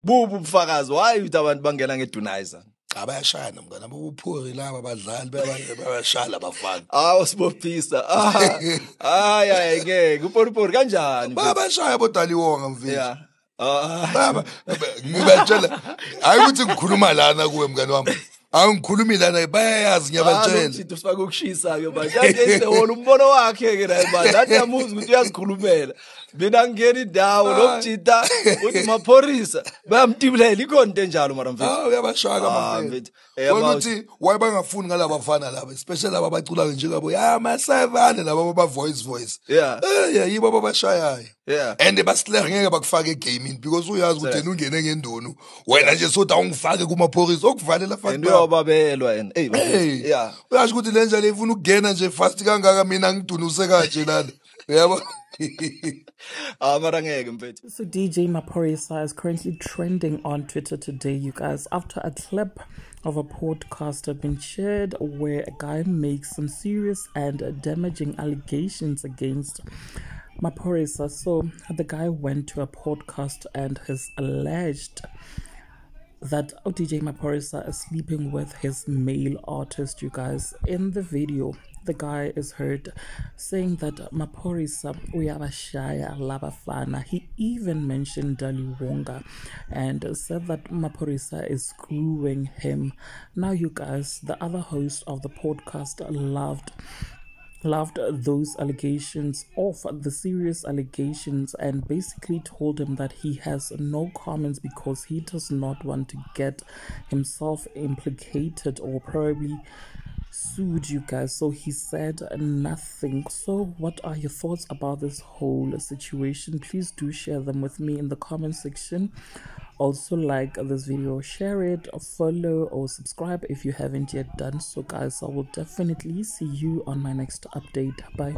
bubu ubufakazi why uthi abantu bangena ngedunizer abayashana mngana abuphuri laba abadlali bayashaya abafana sibophisa hayi ngeke uporipori kanjani bayashaya boDalinwonga mfethu yeah baba ngibetshela hayi ukuthi ngikhuluma lana kuwe mngani wami angikhulumi lana bayayazi ngiyabatshela uthi ufaka ukushisa ke manje yake wona umbono wakhe ke la manje athi yamuzi ukuthi uyazikhulumela mina ngiyeni indawo lokujita uthi Maphorisa bayamtibulela ikhonto enjalo mara mfethu uyabashaka mfethu ukuthi why bangafuni ngalaba bafana laba especially laba bacula njengabo ya masavane laba ba voice yeah yibo babashayayo yeah and basihlenge ngeke bakufake gaming because uyazi ukuthi yena ungene ngendunu wena nje sothi awungifake kuMaphorisa okuvalela fuck uyobabelwa and yeah uyazi ukuthi lenja le ifuna ukungena nje fast kangaka mina ngidunuse kanje lana yabo. So DJ Maphorisa is currently trending on Twitter today, you guys, after a clip of a podcast had been shared where a guy makes some serious and damaging allegations against Maphorisa. So the guy went to a podcast and has alleged that DJ Maphorisa is sleeping with his male artist, you guys. In the video, the guy is heard saying that Maphorisa uyabashaya labafana. He even mentioned Dalinwonga and said that Maphorisa is screwing him. Now, you guys, the other host of the podcast loved those allegations, of the serious allegations, and basically told him that he has no comments because he does not want to get himself implicated or probably sued, you guys. So he said nothing. So what are your thoughts about this whole situation? Please do share them with me in the comment section. Also, like this video, share it, follow or subscribe if you haven't yet done so, guys. I will definitely see you on my next update. Bye.